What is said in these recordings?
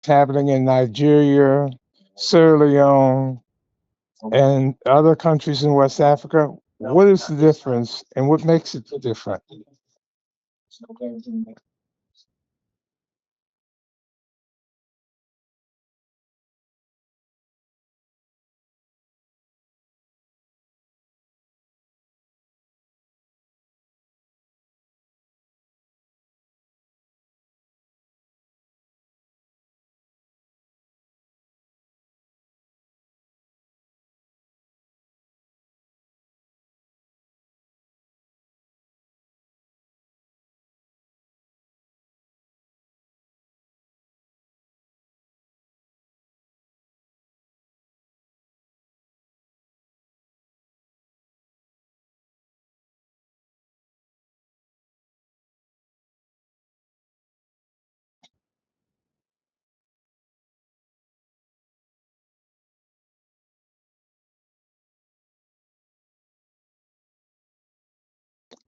happening in Nigeria, Sierra Leone, and other countries in West Africa? What is the difference and what makes it different?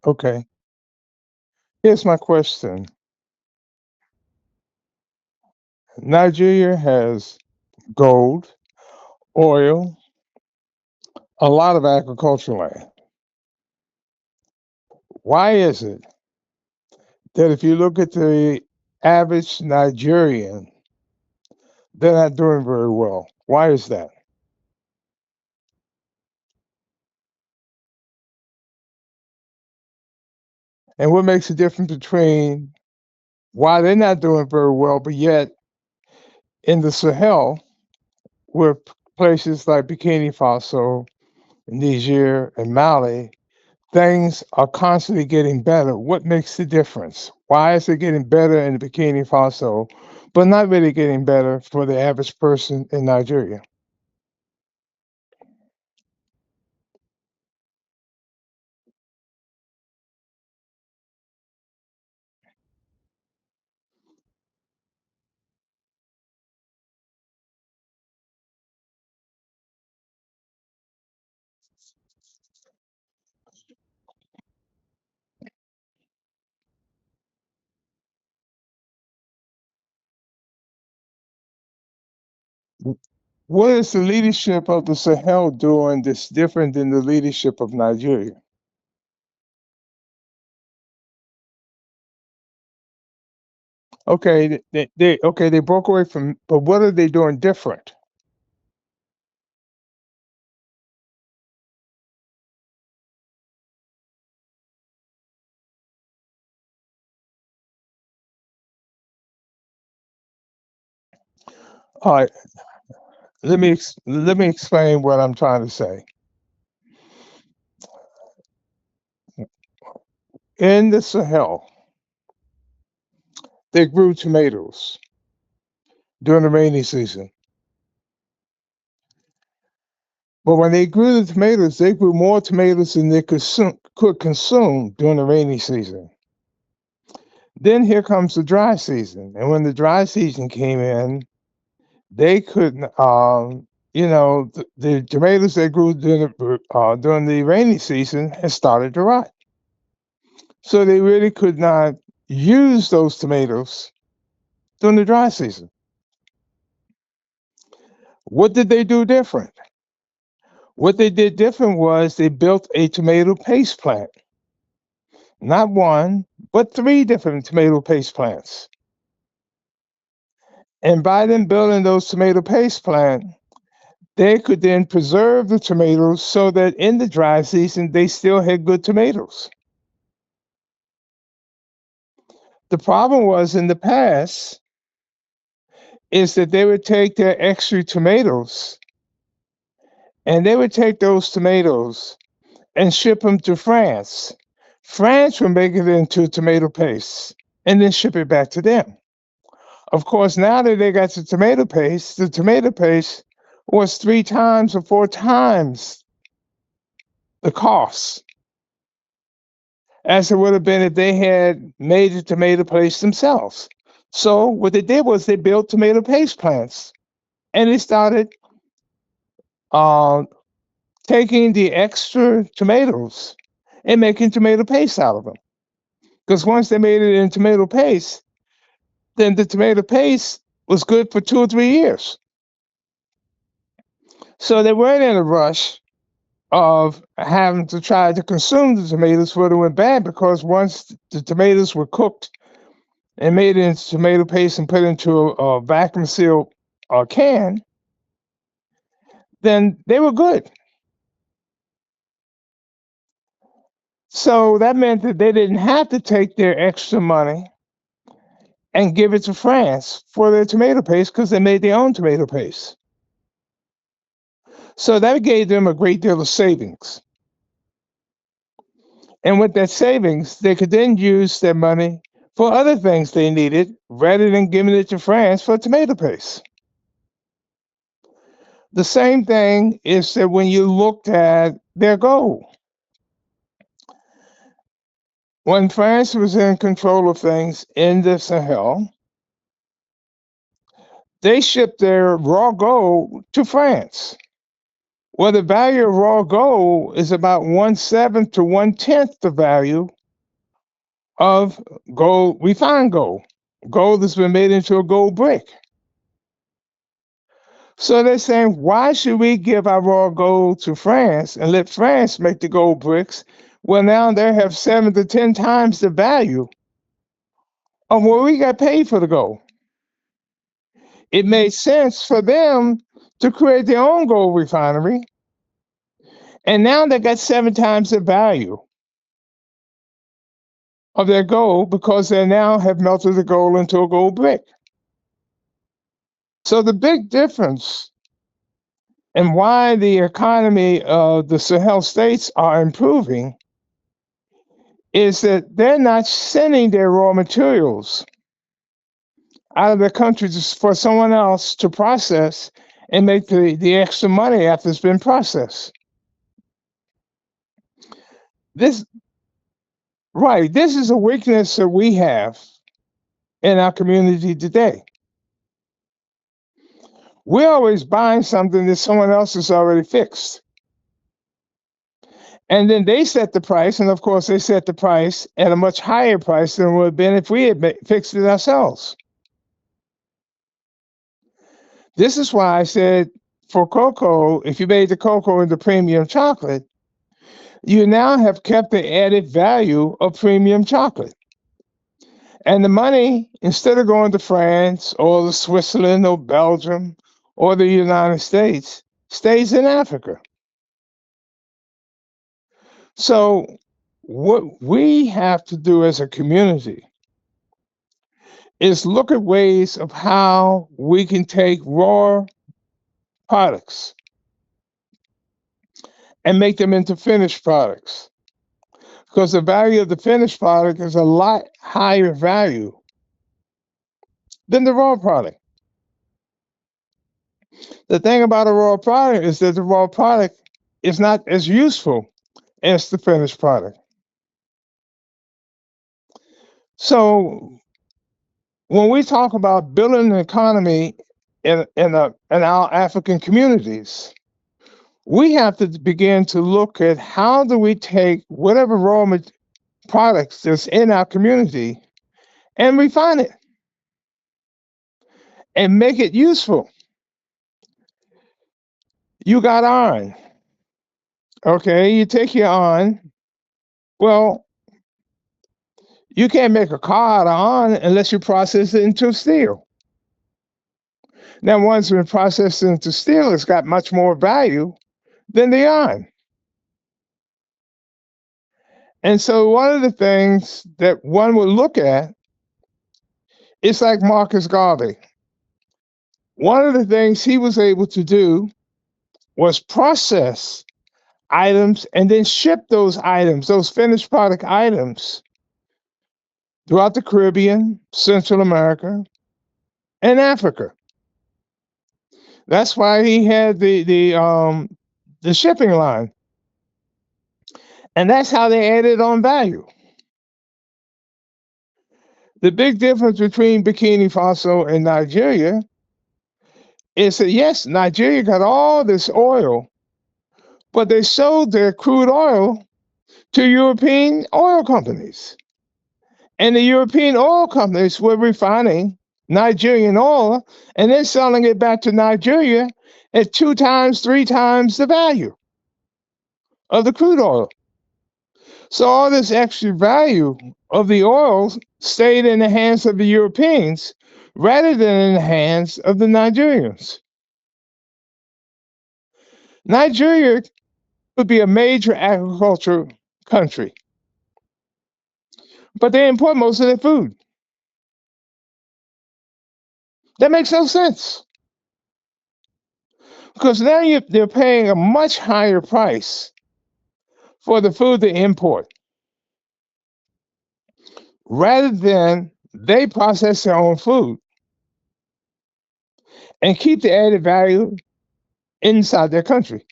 Okay, here's my question. Nigeria has gold, oil, a lot of agricultural land. Why is it that if you look at the average Nigerian, they're not doing very well? Why is that? And what makes the difference between why they're not doing very well, but yet in the Sahel, where places like Burkina Faso, Niger, and Mali, things are constantly getting better. What makes the difference? Why is it getting better in Burkina Faso, but not really getting better for the average person in Nigeria? What is the leadership of the Sahel doing that's different than the leadership of Nigeria? Okay, they broke away from, but what are they doing different? All right, let me explain what I'm trying to say. In the Sahel, they grew tomatoes during the rainy season. But when they grew the tomatoes, they grew more tomatoes than they could consume during the rainy season. Then here comes the dry season. And when the dry season came in, they couldn't, the tomatoes they grew during the rainy season had started to rot. So they really could not use those tomatoes during the dry season. What did they do different? What they did different was they built a tomato paste plant. Not one, but three different tomato paste plants. And by them building those tomato paste plants, they could then preserve the tomatoes so that in the dry season they still had good tomatoes. The problem was in the past is that they would take their extra tomatoes and they would take those tomatoes and ship them to France. France would make it into tomato paste and then ship it back to them. Of course, now that they got the tomato paste was three times or four times the cost as it would have been if they had made the tomato paste themselves. So what they did was they built tomato paste plants and they started uh, taking the extra tomatoes and making tomato paste out of them. Because once they made it in tomato paste, then the tomato paste was good for 2 or 3 years. So they weren't in a rush of having to try to consume the tomatoes before they went bad, because once the tomatoes were cooked and made into tomato paste and put into a vacuum sealed can, then they were good. So that meant that they didn't have to take their extra money and give it to France for their tomato paste, because they made their own tomato paste. So that gave them a great deal of savings. And with that savings, they could then use their money for other things they needed rather than giving it to France for tomato paste. The same thing is that when you looked at their gold, when France was in control of things in the Sahel, they shipped their raw gold to France. Well, the value of raw gold is about 1/7 to 1/10 the value of gold, refined gold. Gold has been made into a gold brick. So they're saying, why should we give our raw gold to France and let France make the gold bricks? Well, now they have 7 to 10 times the value of what we got paid for the gold. It made sense for them to create their own gold refinery, and now they got 7 times the value of their gold because they now have melted the gold into a gold brick. So the big difference and why the economy of the Sahel states are improving is that they're not sending their raw materials out of their country just for someone else to process and make the extra money after it's been processed. This this is a weakness that we have in our community today. We're always buying something that someone else has already fixed. And then they set the price, and of course, they set the price at a much higher price than it would have been if we had fixed it ourselves. This is why I said for cocoa, if you made the cocoa into premium chocolate, you now have kept the added value of premium chocolate. And the money, instead of going to France or to Switzerland or Belgium or the United States, stays in Africa. So what we have to do as a community is look at ways of how we can take raw products and make them into finished products, because the value of the finished product is a lot higher value than the raw product. The thing about a raw product is that the raw product is not as useful as the finished product. So when we talk about building an economy in our African communities, we have to begin to look at how do we take whatever raw products that's in our community and refine it and make it useful. You got iron. Okay, you take your iron. Well, you can't make a car out of iron unless you process it into steel. Now, once it's been processed into steel, it's got much more value than the iron. And so one of the things that one would look at is like Marcus Garvey. One of the things he was able to do was process items and then ship those items, those finished product items, throughout the Caribbean, Central America, and Africa. That's why he had the shipping line. And that's how they added on value. The big difference between Burkina Faso and Nigeria is that, yes, Nigeria got all this oil, but they sold their crude oil to European oil companies. And the European oil companies were refining Nigerian oil and then selling it back to Nigeria at 2 times, 3 times the value of the crude oil. So all this extra value of the oil stayed in the hands of the Europeans rather than in the hands of the Nigerians. Nigeria would be a major agricultural country, but they import most of their food. That makes no sense because now they're paying a much higher price for the food they import rather than they process their own food and keep the added value inside their country.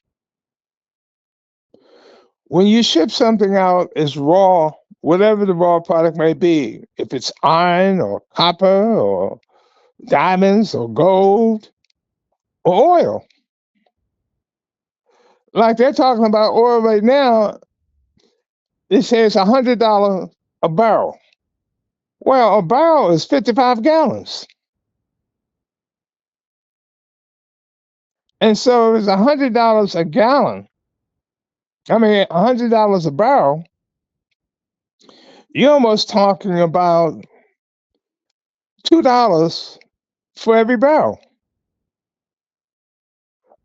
When you ship something out as raw, whatever the raw product may be, if it's iron or copper or diamonds or gold or oil, like they're talking about oil right now, it says $100 a barrel. Well, a barrel is 55 gallons. And so if it's $100 a gallon, $100 a barrel, you're almost talking about $2 for every barrel.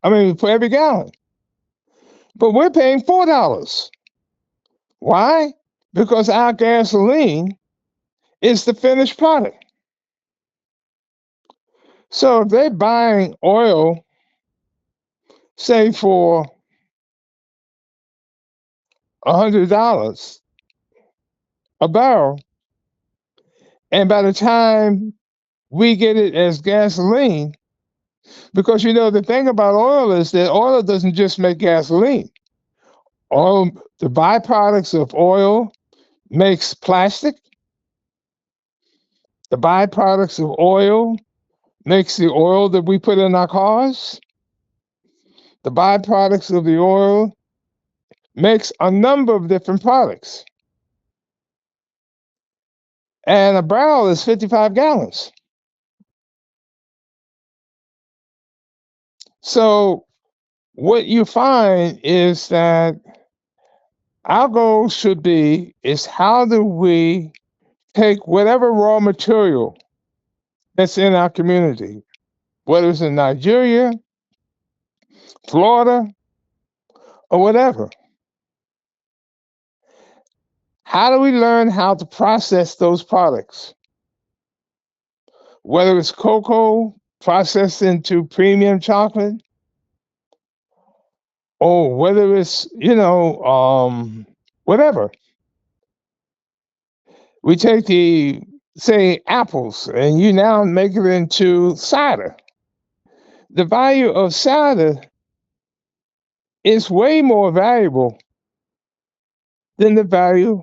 For every gallon. But we're paying $4. Why? Because our gasoline is the finished product. So if they're buying oil, say for $100 a barrel, and by the time we get it as gasoline, because the thing about oil is that oil doesn't just make gasoline. Oil, the byproducts of oil makes plastic. The byproducts of oil makes the oil that we put in our cars. The byproducts of the oil makes a number of different products. And a barrel is 55 gallons. So what you find is that our goal should be is how do we take whatever raw material that's in our community, whether it's in Nigeria, Florida, or whatever. How do we learn how to process those products? Whether it's cocoa processed into premium chocolate, or whether it's, whatever. We take say, apples, and you now make it into cider. The value of cider is way more valuable than the value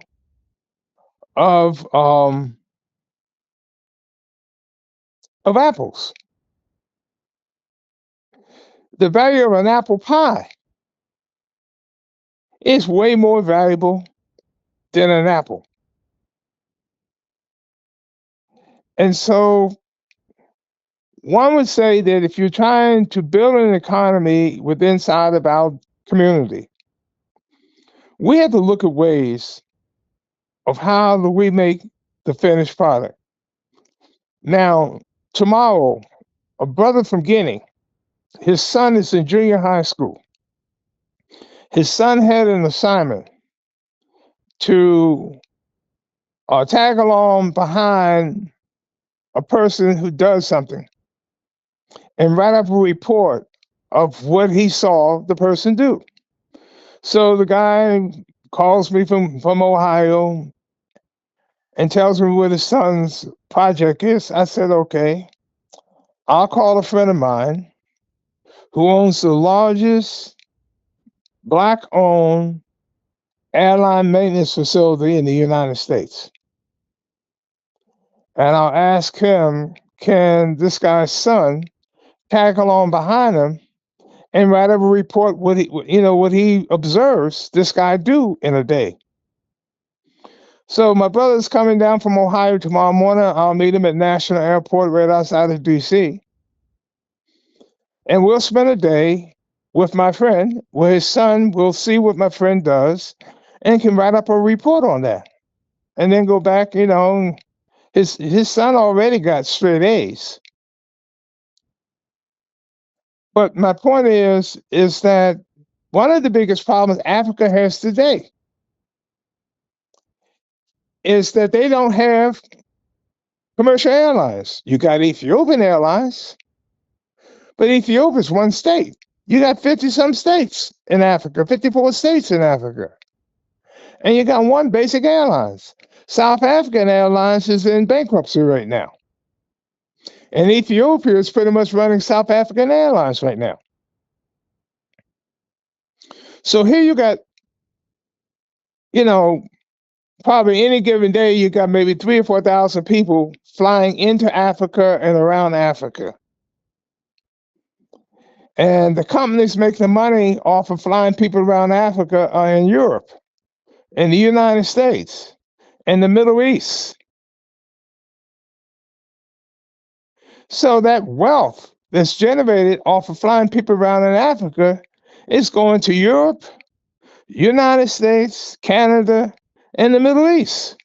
of apples. The value of an apple pie is way more valuable than an apple. And so one would say that if you're trying to build an economy inside of our community, we have to look at ways of how do we make the finished product. Now, tomorrow, a brother from Guinea, his son is in junior high school. His son had an assignment to tag along behind a person who does something and write up a report of what he saw the person do. So the guy calls me from Ohio and tells me what his son's project is. I said, okay, I'll call a friend of mine who owns the largest Black-owned airline maintenance facility in the United States. And I'll ask him, can this guy's son tag along behind him and write up a report what he observes this guy do in a day. So my brother's coming down from Ohio tomorrow morning. I'll meet him at National Airport right outside of DC. And we'll spend a day with my friend where his son will see what my friend does and can write up a report on that. And then go back, his son already got straight A's. But my point is that one of the biggest problems Africa has today is that they don't have commercial airlines. You got Ethiopian Airlines, but Ethiopia's one state. You got 50 some states in Africa, 54 states in Africa. And you got one basic airlines. South African Airlines is in bankruptcy right now. And Ethiopia is pretty much running South African Airlines right now. So here you got, probably any given day, you got maybe 3,000 or 4,000 people flying into Africa and around Africa. And the companies making the money off of flying people around Africa are in Europe, in the United States, and the Middle East. So that wealth that's generated off of flying people around in Africa is going to Europe, United States, Canada, and the Middle East.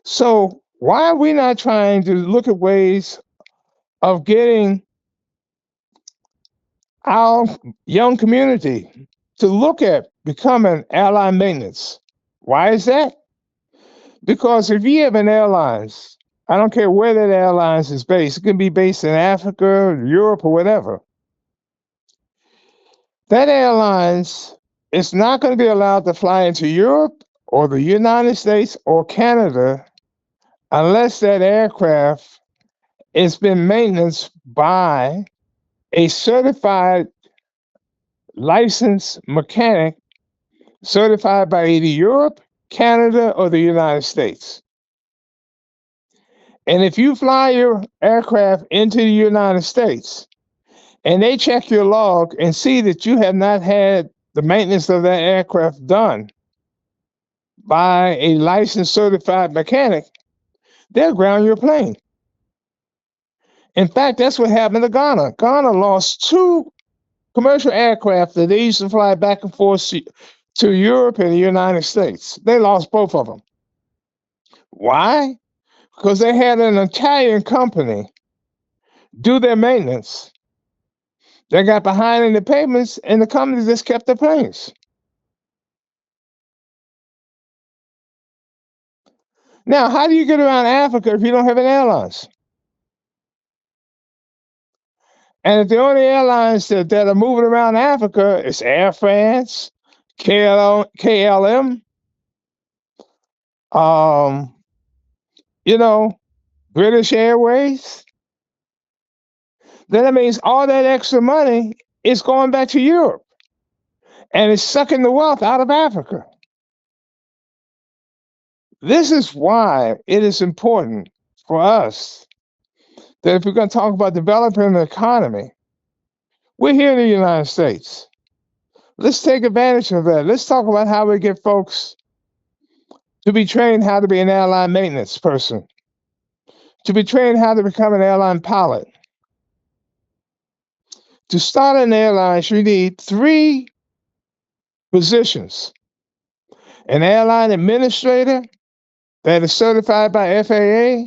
So why are we not trying to look at ways of getting our young community to look at becoming airline maintenance? Why is that? Because if you have an airlines, I don't care where that airlines is based, it can be based in Africa, Europe, or whatever. That airlines is not going to be allowed to fly into Europe or the United States or Canada unless that aircraft has been maintenance by a certified licensed mechanic certified by either Europe, Canada, or the United States. And if you fly your aircraft into the United States and they check your log and see that you have not had the maintenance of that aircraft done by a licensed certified mechanic, they'll ground your plane. In fact, that's what happened to Ghana. Ghana lost two commercial aircraft that they used to fly back and forth to Europe and the United States. They lost both of them. Why? Because they had an Italian company do their maintenance. They got behind in the payments, and the company just kept the planes. Now, how do you get around Africa if you don't have an airlines? And if the only airlines that are moving around Africa is Air France, KLM, um, you know, British Airways, then that means all that extra money is going back to Europe and it's sucking the wealth out of Africa. This is why it is important for us that if we're going to talk about developing the economy, we're here in the United States. Let's take advantage of that. Let's talk about how we get folks to be trained how to be an airline maintenance person, to be trained how to become an airline pilot. To start an airline, you need 3 positions: an airline administrator that is certified by FAA,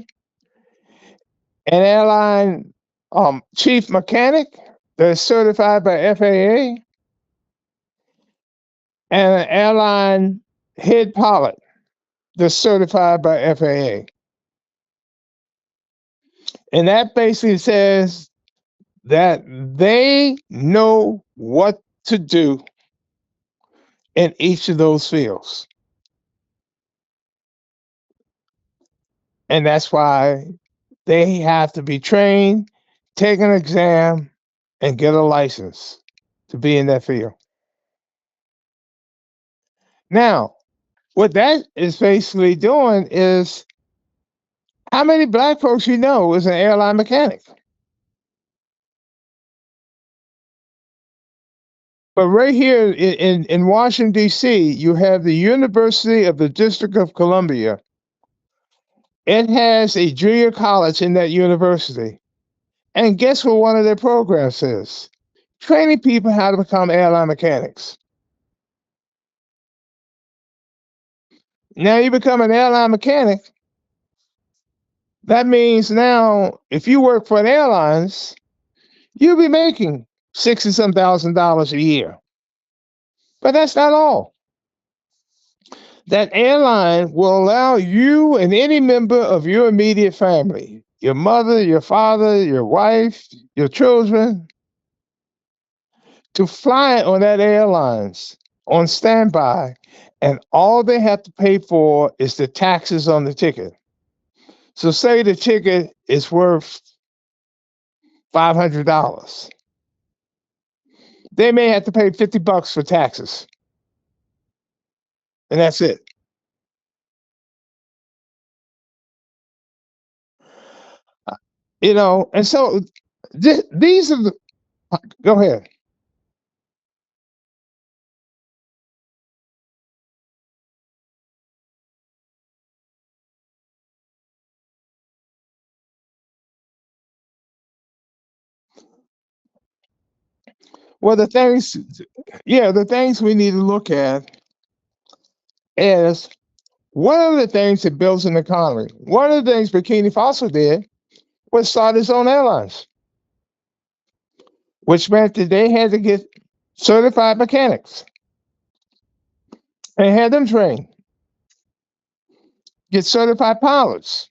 an airline chief mechanic that is certified by FAA, and an airline head pilot that's certified by FAA. And that basically says that they know what to do in each of those fields. And that's why they have to be trained, take an exam, and get a license to be in that field. Now, what that is basically doing is, how many black folks you know is an airline mechanic? But right here in Washington, D.C., you have the University of the District of Columbia. It has a junior college in that university. And guess what one of their programs is? Training people how to become airline mechanics. Now you become an airline mechanic. That means now, if you work for the airlines, you'll be making $60-some thousand a year. But that's not all. That airline will allow you and any member of your immediate family, your mother, your father, your wife, your children, to fly on that airlines on standby, and all they have to pay for is the taxes on the ticket. So say the ticket is worth $500. They may have to pay $50 for taxes, and that's it. And so these are the. Go ahead. Well, the things we need to look at is one of the things that builds an economy. One of the things Burkina Faso did was start its own airlines, which meant that they had to get certified mechanics and had them trained, get certified pilots,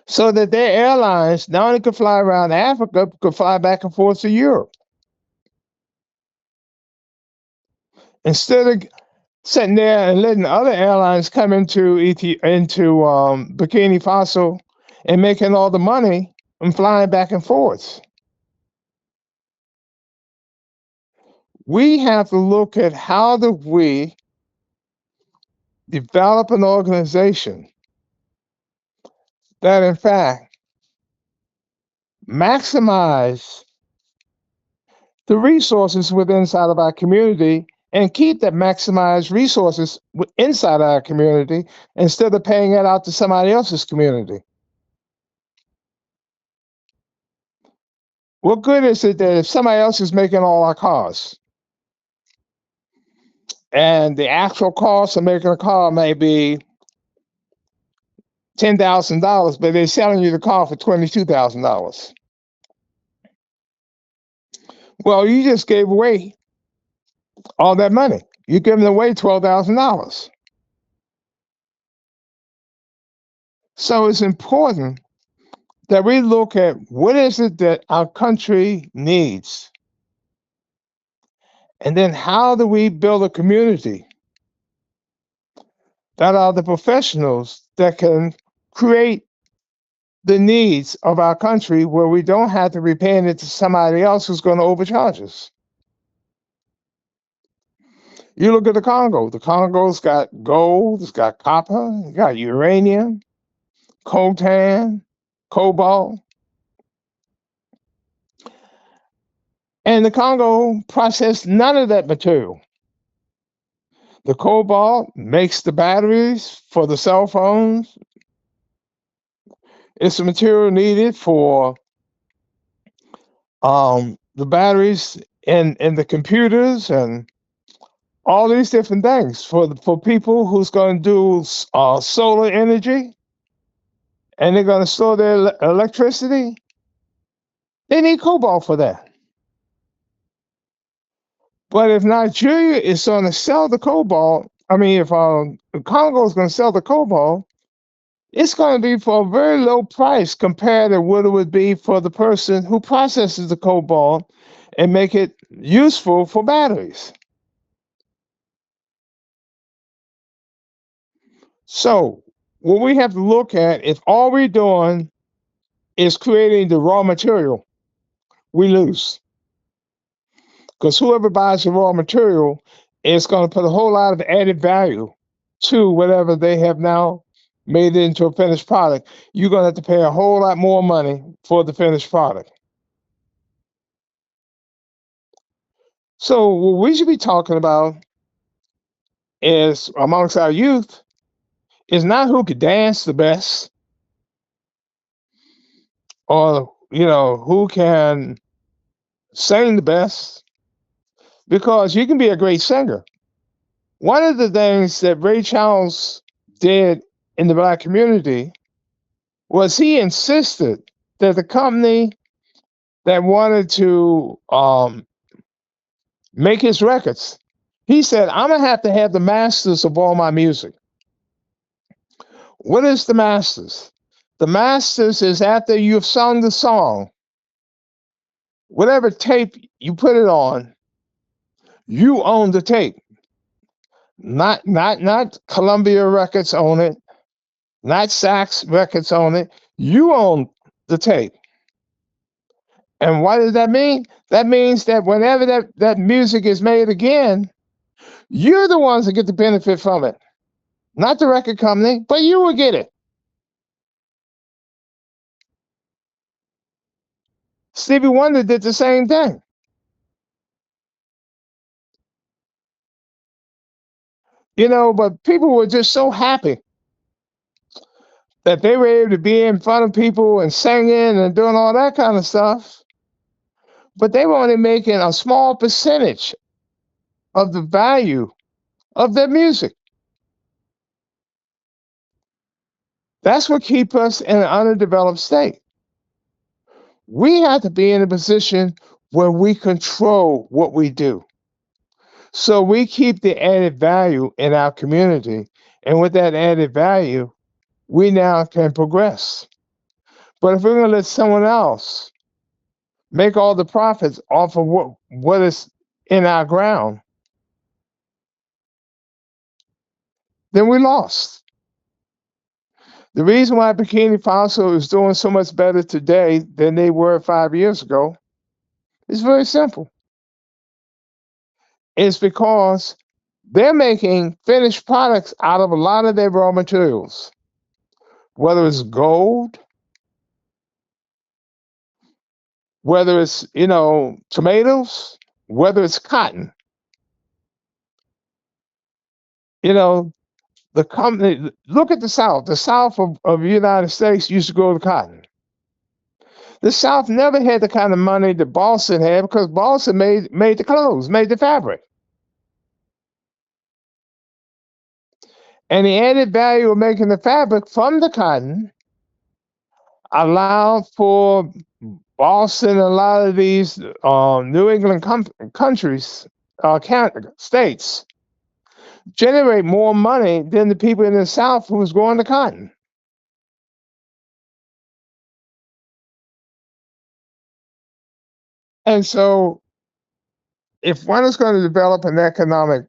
so that their airlines not only could fly around Africa, but could fly back and forth to Europe. Instead of sitting there and letting other airlines come into Burkina Faso and making all the money and flying back and forth. We have to look at how do we develop an organization that, in fact, maximize the resources within inside of our community and keep that maximized resources inside our community instead of paying it out to somebody else's community. What good is it that if somebody else is making all our cars and the actual cost of making a car may be $10,000, but they're selling you the car for $22,000? Well, you just gave away all that money. You're giving away $12,000. So it's important that we look at what is it that our country needs, and then how do we build a community that are the professionals that can create the needs of our country where we don't have to be paying it to somebody else who's going to overcharge us. You look at the Congo. The Congo's got gold, it's got copper, it's got uranium, coltan, cobalt. And the Congo processed none of that material. The cobalt makes the batteries for the cell phones. It's the material needed for the batteries in the computers and all these different things for people who's going to do solar energy and they're going to store their electricity. They need cobalt for that. But if Nigeria is going to sell the cobalt, I mean, if Congo is going to sell the cobalt, it's going to be for a very low price compared to what it would be for the person who processes the cobalt and make it useful for batteries. So what we have to look at, if all we're doing is creating the raw material, we lose. Because whoever buys the raw material is going to put a whole lot of added value to whatever they have now made it into a finished product. You're going to have to pay a whole lot more money for the finished product. So what we should be talking about is amongst our youth is not who could dance the best or who can sing the best, because you can be a great singer. One of the things that Ray Charles did in the Black community was he insisted that the company that wanted to make his records, he said, I'm going to have the masters of all my music. What is the masters? The masters is after you've sung the song, whatever tape you put it on, you own the tape. Not Columbia Records own it, not Sax Records own it. You own the tape. And what does that mean? That means that whenever that music is made again, you're the ones that get the benefit from it. Not the record company, but you will get it. Stevie Wonder did the same thing. But people were just so happy that they were able to be in front of people and singing and doing all that kind of stuff. But they were only making a small percentage of the value of their music. That's what keeps us in an underdeveloped state. We have to be in a position where we control what we do. So we keep the added value in our community. And with that added value, we now can progress. But if we're going to let someone else make all the profits off of what is in our ground, then we lost. The reason why Burkina Faso is doing so much better today than they were 5 years ago is very simple. It's because they're making finished products out of a lot of their raw materials, whether it's gold, whether it's, tomatoes, whether it's cotton. The company, look at the South. The South of the United States used to grow the cotton. The South never had the kind of money that Boston had, because Boston made the clothes, made the fabric. And the added value of making the fabric from the cotton allowed for Boston and a lot of these New England countries, states, generate more money than the people in the South who was growing the cotton. And so, if one is going to develop an economic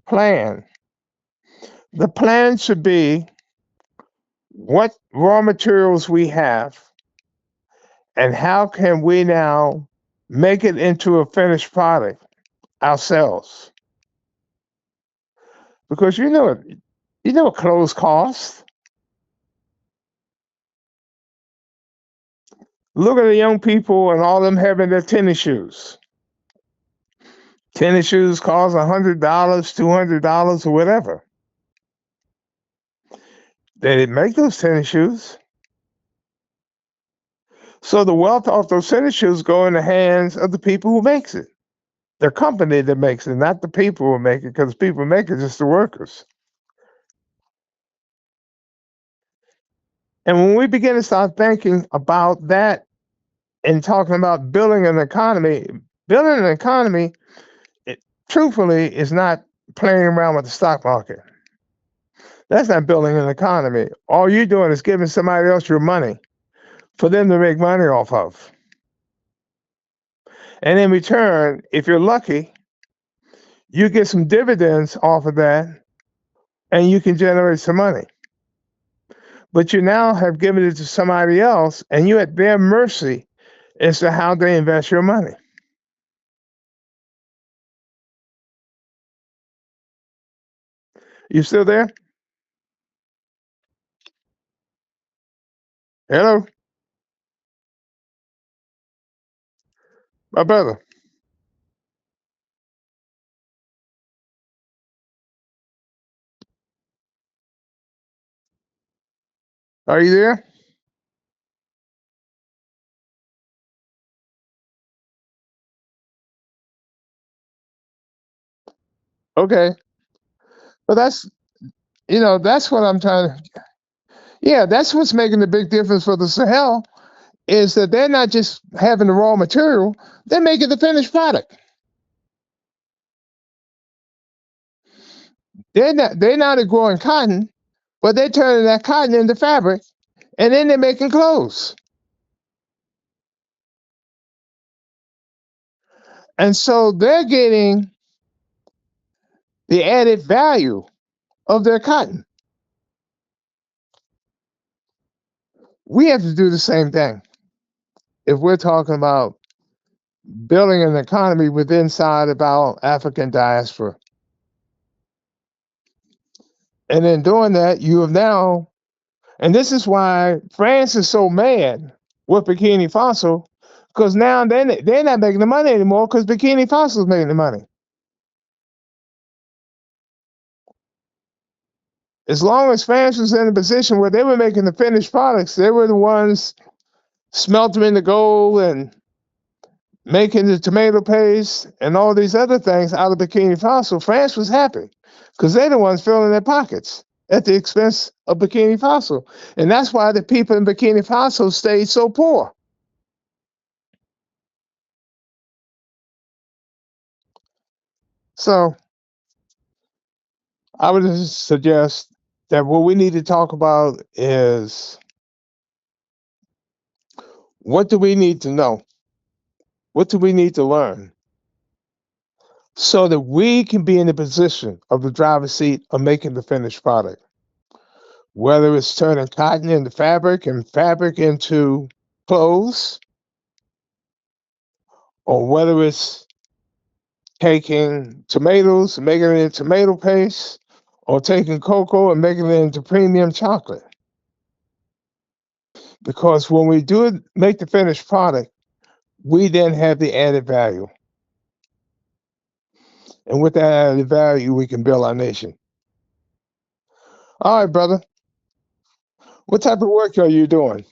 plan, the plan should be what raw materials we have and how can we now make it into a finished product ourselves. Because what clothes cost. Look at the young people and all them having their tennis shoes. Tennis shoes cost $100, $200, or whatever. They didn't make those tennis shoes. So the wealth of those tennis shoes go in the hands of the people who makes it. The company that makes it, not the people who make it, because people who make it just the workers. And when we begin to start thinking about that and talking about building an economy, truthfully, is not playing around with the stock market. That's not building an economy. All you're doing is giving somebody else your money for them to make money off of. And in return, if you're lucky, you get some dividends off of that and you can generate some money. But you now have given it to somebody else and you're at their mercy as to how they invest your money. You still there? Hello, my brother. Are you there? Okay. But that's what I'm trying to. Yeah, that's what's making the big difference for the Sahel is that they're not just having the raw material, they're making the finished product. They're not growing cotton, but they're turning that cotton into fabric, and then they're making clothes. And so they're getting the added value of their cotton. We have to do the same thing if we're talking about building an economy within inside of our African diaspora. And in doing that, you have now, and this is why France is so mad with Burkina Faso, because now they're not making the money anymore because Burkina Faso is making the money. As long as France was in a position where they were making the finished products, they were the ones smelting the gold and making the tomato paste and all these other things out of Burkina Faso, France was happy because they're the ones filling their pockets at the expense of Burkina Faso. And that's why the people in Burkina Faso stayed so poor. So I would just suggest that what we need to talk about is what do we need to know? What do we need to learn so that we can be in the position of the driver's seat of making the finished product? Whether it's turning cotton into fabric and fabric into clothes, or whether it's taking tomatoes and making it into tomato paste, or taking cocoa and making it into premium chocolate. Because when we do it, make the finished product, we then have the added value. And with that added value, we can build our nation. All right, brother. What type of work are you doing?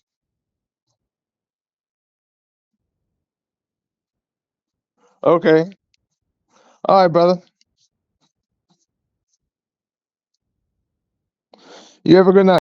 Okay. All right, brother. You have a good night.